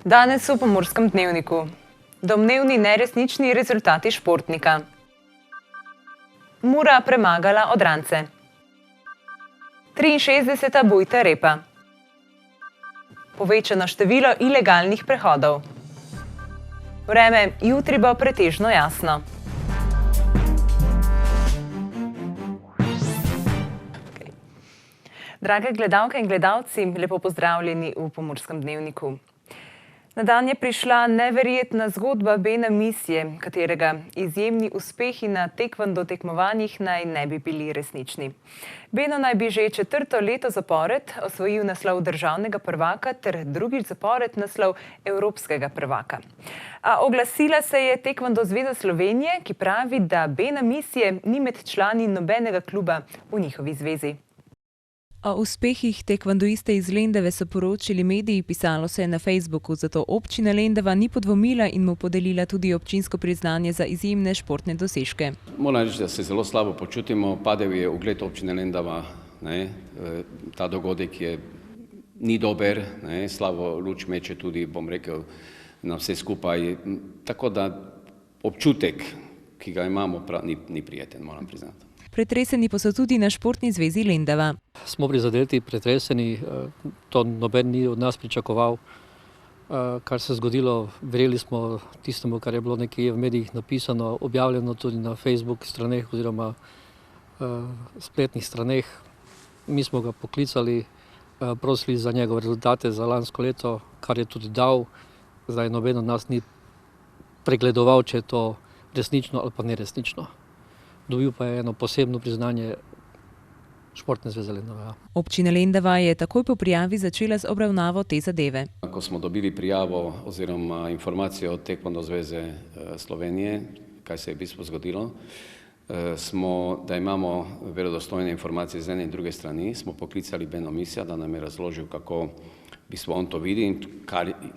Danes v Pomorskem dnevniku. Domnevni neresnični rezultati športnika. Mura premagala Odrancę. 63. bojta repa. Povečano število ilegalnih prehodov. Vreme jutri bo pretežno jasno. Drage gledalke in gledalci, lepo pozdravljeni v Pomorskem dnevniku. Na dan je prišla neverjetna zgodba Bena Misije, katerega izjemni uspehi na tekvando tekmovanjih naj ne bi bili resnični. Beno naj bi že 4. leto zapored osvojil naslov državnega prvaka ter drugič zapored naslov evropskega prvaka. A oglasila se je Tekvando zveza Slovenije, ki pravi, da Bena Misije ni med člani nobenega kluba v njihovi zvezi. O uspehih tekvandoiste iz Lendave so poročili mediji, pisalo se je na Facebooku, zato občina Lendava ni podvomila in mu podelila tudi občinsko priznanje za izjemne športne dosežke. Moram reči, da se zelo slabo počutimo. Padel je ugled občine Lendava. Ta dogodek ni dober, slabo luč meče tudi, bom rekel, na vse skupaj. Tako da občutek, ki ga imamo, ni prijeten, moram priznati. Pretreseni pa so tudi na Športni zvezi Lendava. Smo prizadeti, pretreseni, to noben ni od nas pričakoval. Kar se je zgodilo, verjeli smo tistemu, kar je bilo nekje v medijih napisano, objavljeno tudi na Facebook straneh oziroma spletnih straneh. Mi smo ga poklicali, prosili za njegove rezultate za lansko leto, kar je tudi dal. Zdaj noben od nas ni pregledoval, če je to resnično ali pa neresnično. Dobil pa je eno posebno priznanje Športne zveze Lendava. Občina Lendava je takoj po prijavi začela z obravnavo te zadeve. Ko smo dobili prijavo oziroma informacijo od Tekvando zveze Slovenije, kaj se je v bistvu zgodilo, da imamo verodostojne informacije z ene in druge strani, smo poklicali Beno Misija, da nam je razložil, kako v bistvu on to vidi in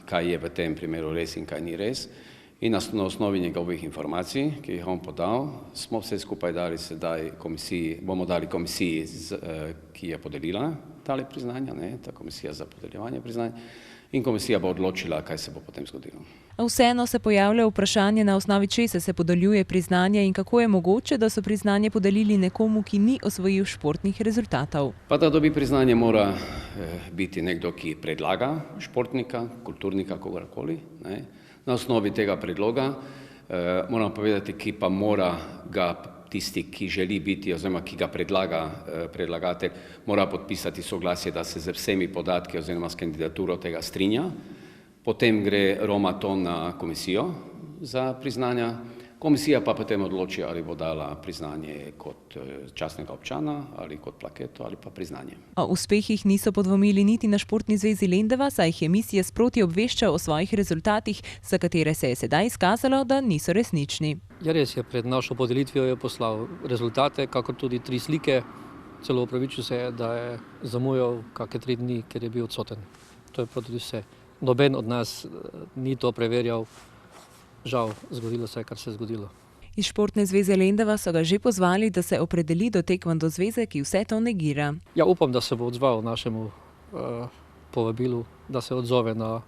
kaj je v tem primeru res in kaj ni res. In na osnovi njegovih informacij, ki jih on podal, smo vse skupaj dali sedaj komisiji, bomo dali komisiji, ki je podelila tale priznanja, ta komisija za podeljevanje priznanja, in komisija bo odločila, kaj se bo potem zgodilo. Vseeno se pojavlja vprašanje, na osnovi česa se podeljuje priznanje in kako je mogoče, da so priznanje podelili nekomu, ki ni osvojil športnih rezultatov. Pa da dobi priznanje, mora biti nekdo, ki predlaga športnika, kulturnika, kogarkoli. Na osnovi tega predloga, moram povedati, ki pa mora ga tisti, ki želi biti, oziroma ki ga predlaga predlagatelj, mora podpisati soglasje, da se z vsemi podatki oziroma s kandidaturo tega strinja. Potem gre Roma to na komisijo za priznanja. Komisija pa potem odloči, ali bo dala priznanje kot častnega občana, ali kot plaketo, ali pa priznanje. O uspehih niso podvomili niti na Športni zvezi Lendava, saj jih je misija sproti obveščal o svojih rezultatih, za katere se je sedaj izkazalo, da niso resnični. Ja, res je, pred našo podelitvijo je poslal rezultate, kakor tudi 3 slike. Celo opravičil se je, da je zamujal kakšne 3 dni, ker je bil odsoten. To je tudi vse. Noben od nas ni to preverjal. Žal, zgodilo se je, kar se je zgodilo. Iz Športne zveze Lendava so ga že pozvali, da se opredeli do Tekvando zveze, ki vse to negira. Ja, upam, da se bo odzval našemu povabilu, da se odzove na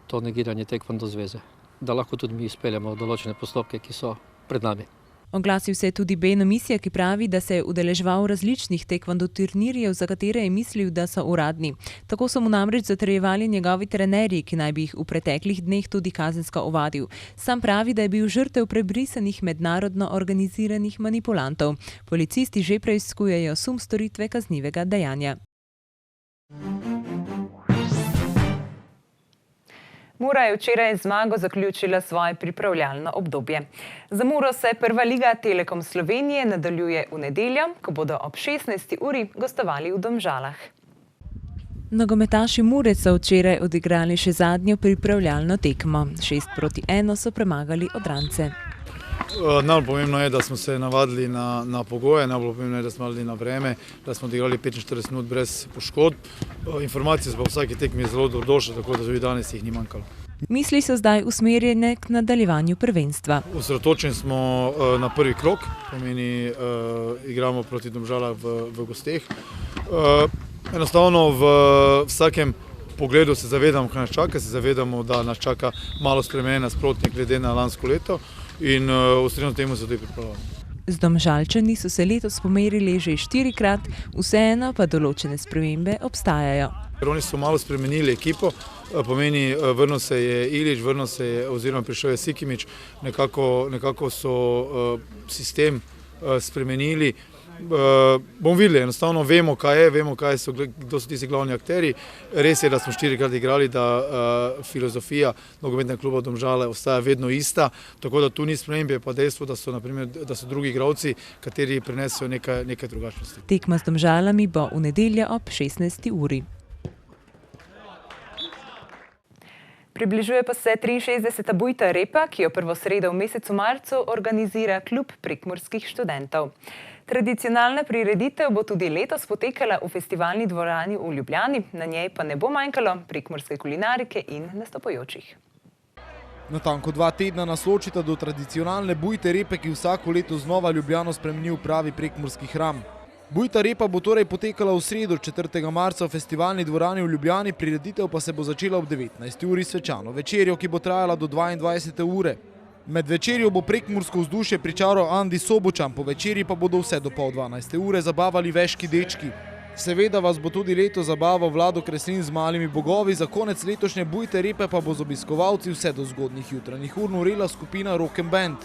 to negiranje Tekvando zveze. Da lahko tudi mi izpeljamo določene postopke, ki so pred nami. Oglasil se je tudi Bena Misija, ki pravi, da se je udeleževal različnih tekvando turnirjev, za katere je mislil, da so uradni. Tako so mu namreč zatrjevali njegovi trenerji, ki naj bi jih v preteklih dneh tudi kazensko ovadil. Sam pravi, da je bil žrtev prebrisanih mednarodno organiziranih manipulantov. Policisti že preiskujejo sum storitve kaznivega dejanja. Mura je včeraj zmago zaključila svoje pripravljalno obdobje. Za Muro se Prva liga Telekom Slovenije nadaljuje v nedeljo, ko bodo ob 16. uri gostovali v Domžalah. Nogometaši Mure so včeraj odigrali še zadnjo pripravljalno tekmo. 6-1 so premagali Odrancę. Najbolj pomembno je, da smo se navadili na pogoje, najbolj pomembno je, da smo navadili na vreme, da smo odigrali 45 minut brez poškodb. Informacije so pa vsaki tekmi zelo dobrodošle, tako da tudi danes jih ni manjkalo. Misli so zdaj usmerjene k nadaljevanju prvenstva. Osredotočeni smo na prvi krog, pomeni igramo proti Domžalah v gosteh. Enostavno v vsakem pogledu se zavedamo, kaj nas čaka, se zavedamo, da nas čaka malo spremenjen nasprotnik glede na lansko leto in ustrezno temu se tudi pripravljamo. Z Domžalčani so se letos pomerili že 4-krat, vseeno pa določene spremembe obstajajo. Oni so malo spremenili ekipo, pomeni vrnil se je Ilić, vrnil se je oziroma prišel je Sikimić, nekako so sistem spremenili. Bomo videli, enostavno vemo, kaj so, kdo so tisti glavni akteri. Res je, da smo 4-krat igrali, da filozofija nogometnega kluba Domžale ostaja vedno ista, tako da tu ni spremembe, pa dejstvo, da so drugi igralci, kateri prinesejo nekaj drugačnosti. Tekma z Domžalami bo v nedeljo ob 16. uri. Približuje pa se 63. Bujta repa, ki jo prvo sredo v mesecu marcu organizira klub prekmurskih študentov. Tradicionalna prireditev bo tudi letos potekala v festivalni dvorani v Ljubljani, na njej pa ne bo manjkalo prekmurske kulinarike in nastopajočih. Natanko 2 tedna nas ločita do tradicionalne bujte repe, ki vsako leto znova Ljubljano spremeni v pravi prekmurski hram. Bujta repa bo torej potekala v sredo 4. marca v festivalni dvorani v Ljubljani, prireditev pa se bo začela ob 19. uri svečano večerjo, ki bo trajala do 22. ure. Med večerjo bo prekmursko vzdušje pričaral Andi Sobočan, po večerji pa bodo vse do pol 12. ure zabavali veški dečki. Seveda vas bo tudi leto zabaval Vlado Kreslin z malimi bogovi, za konec letošnje bujte repe pa bo z obiskovalci vse do zgodnjih jutranjih ur norela skupina Rock and Band.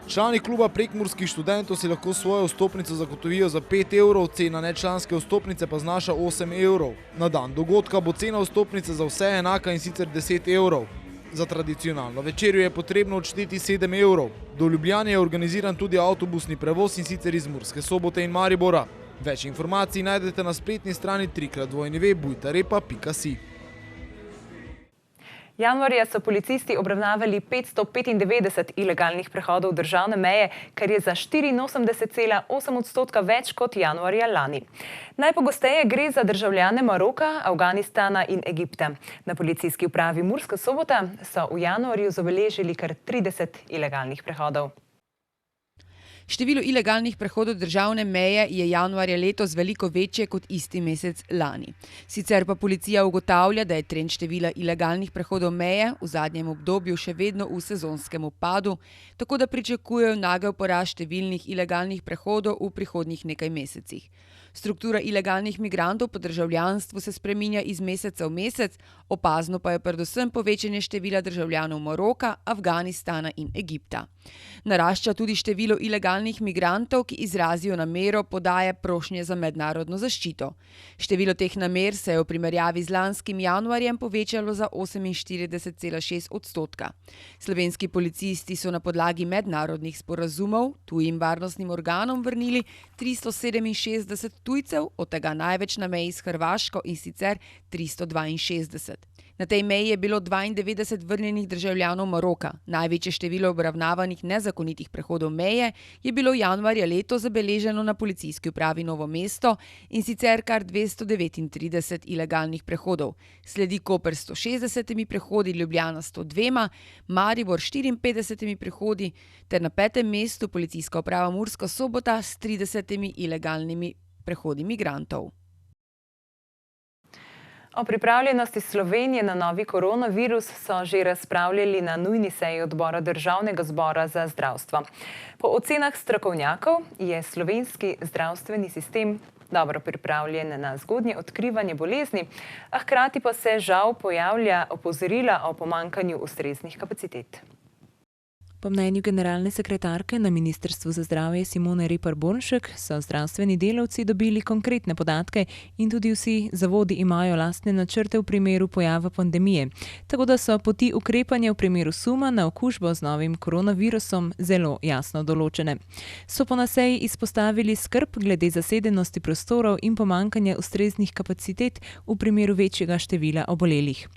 Člani kluba prekmurskih študentov si lahko svojo vstopnico zagotovijo za 5 evrov, cena nečlanske vstopnice pa znaša 8 evrov. Na dan dogodka bo cena vstopnice za vse enaka in sicer 10 evrov. Za tradicionalno večerjo je potrebno odšteti 7 evrov. Do Ljubljane je organiziran tudi avtobusni prevoz in sicer iz Murske Sobote in Maribora. Več informacij najdete na spletni strani www.bujtarepa.si. Januarja so policisti obravnavali 595 ilegalnih prehodov državne meje, kar je za 84,8% več kot januarja lani. Najpogosteje gre za državljane Maroka, Afganistana in Egipta. Na policijski upravi Murska Sobota so v januarju zabeležili kar 30 ilegalnih prehodov. Število ilegalnih prehodov državne meje je januarja letos veliko večje kot isti mesec lani. Sicer pa policija ugotavlja, da je trend števila ilegalnih prehodov meje v zadnjem obdobju še vedno v sezonskem upadu, tako da pričakujejo nagel porast številnih ilegalnih prehodov v prihodnjih nekaj mesecih. Struktura ilegalnih migrantov po državljanstvu se spreminja iz meseca v mesec, opazno pa je predvsem povečanje števila državljanov Maroka, Afganistana in Egipta. Narašča tudi število ilegalnih migrantov, ki izrazijo namero podaje prošnje za mednarodno zaščito. Število teh namer se je v primerjavi z lanskim januarjem povečalo za 48,6%. Slovenski policisti so na podlagi mednarodnih sporazumov tujim varnostnim organom vrnili 367 tujcev, od tega največ na meji s Hrvaško in sicer 362. Na tej meji je bilo 92 vrnjenih državljanov Maroka. Največje število obravnavanih nezakonitih prehodov meje je bilo januarja leto zabeleženo na policijski upravi Novo mesto in sicer kar 239 ilegalnih prehodov. Sledi Koper s 160 prehodi, Ljubljana s 102, Maribor 54 prehodi ter na 5. mestu policijska uprava Murska Sobota s 30 ilegalnimi prehodi migrantov. O pripravljenosti Slovenije na novi koronavirus so že razpravljali na nujni seji odbora Državnega zbora za zdravstvo. Po ocenah strokovnjakov je slovenski zdravstveni sistem dobro pripravljen na zgodnje odkrivanje bolezni, a hkrati pa se žal pojavlja opozorila o pomanjkanju ustreznih kapacitet. Po mnenju generalne sekretarke na Ministrstvu za zdravje Simone Repar Bornšek so zdravstveni delavci dobili konkretne podatke in tudi vsi zavodi imajo lastne načrte v primeru pojava pandemije, tako da so poti ukrepanja v primeru suma na okužbo z novim koronavirusom zelo jasno določene. So po na seji izpostavili skrb glede zasedenosti prostorov in pomanjkanja ustreznih kapacitet v primeru večjega števila obolelih.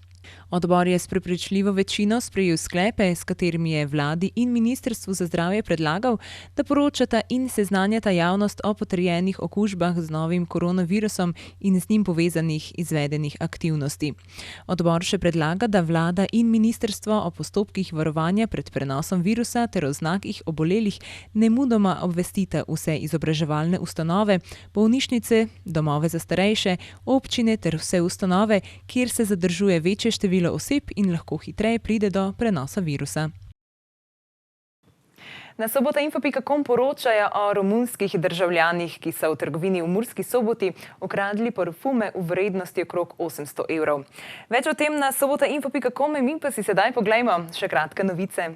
Odbor je s prepričljivo večino sprejel sklepe, s katerimi je vladi in Ministrstvu za zdravje predlagal, da poročata in seznanjata javnost o potrjenih okužbah z novim koronavirusom in z njim povezanih izvedenih aktivnosti. Odbor še predlaga, da vlada in ministrstvo o postopkih varovanja pred prenosom virusa ter o znakih obolelih nemudoma obvestita vse izobraževalne ustanove, bolnišnice, domove za starejše, občine ter vse ustanove, kjer se zadržuje večje število oseb in lahko hitreje pride do prenosa virusa. Na sobotainfo.com poročajo o romunskih državljanih, ki so v trgovini v Murski Soboti ukradli parfume v vrednosti okrog 800 evrov. Več o tem na sobotainfo.com, mi pa si sedaj poglejmo še kratke novice.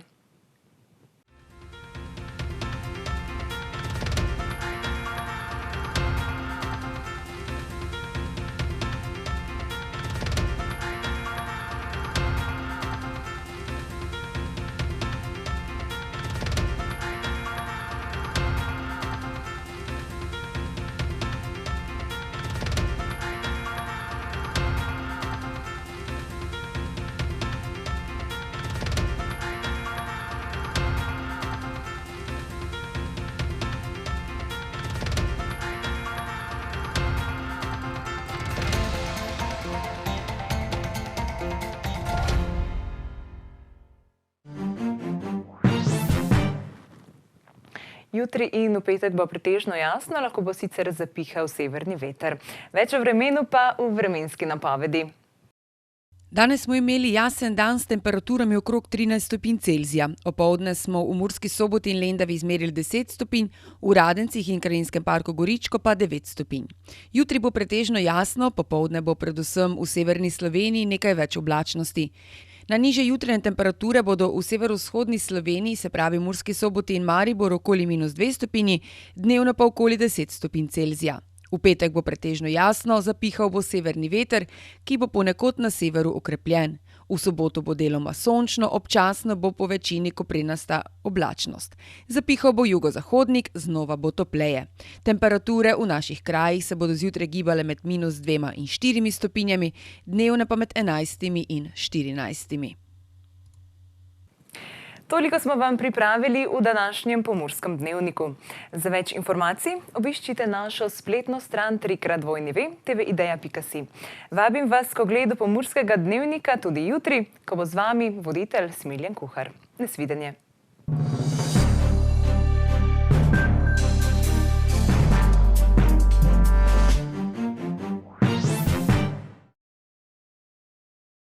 Jutri in v petek bo pretežno jasno, lahko bo sicer zapihal severni veter. Več o vremenu pa v vremenski napovedi. Danes smo imeli jasen dan s temperaturami okrog 13 stopinj Celzija. Opoldne smo v Murski Soboti in Lendavi izmerili 10 stopinj, v Radencih in Krajinskem parku Goričko pa 9 stopinj. Jutri bo pretežno jasno, popoldne bo predvsem v severni Sloveniji nekaj več oblačnosti. Na nižje jutranje temperature bodo v severovzhodni Sloveniji, se pravi Murski Soboti in Mariboru, okoli -2 stopinji, dnevno pa okoli 10 stopinj Celzija. V petek bo pretežno jasno, zapihal bo severni veter, ki bo ponekod na severu okrepljen. V soboto bo deloma sončno, občasno bo po večini koprenasta oblačnost. Zapihal bo jugozahodnik, znova bo topleje. Temperature v naših krajih se bodo zjutraj gibale med -2 in 4 stopinjami, dnevne pa med 11 in 14. Toliko smo vam pripravili v današnjem Pomurskem dnevniku. Za več informacij obiščite našo spletno stran www.tvideja.si. Vabim vas k ogledu Pomurskega dnevnika tudi jutri, ko bo z vami voditelj Smiljan Kuhar. Nasvidenje.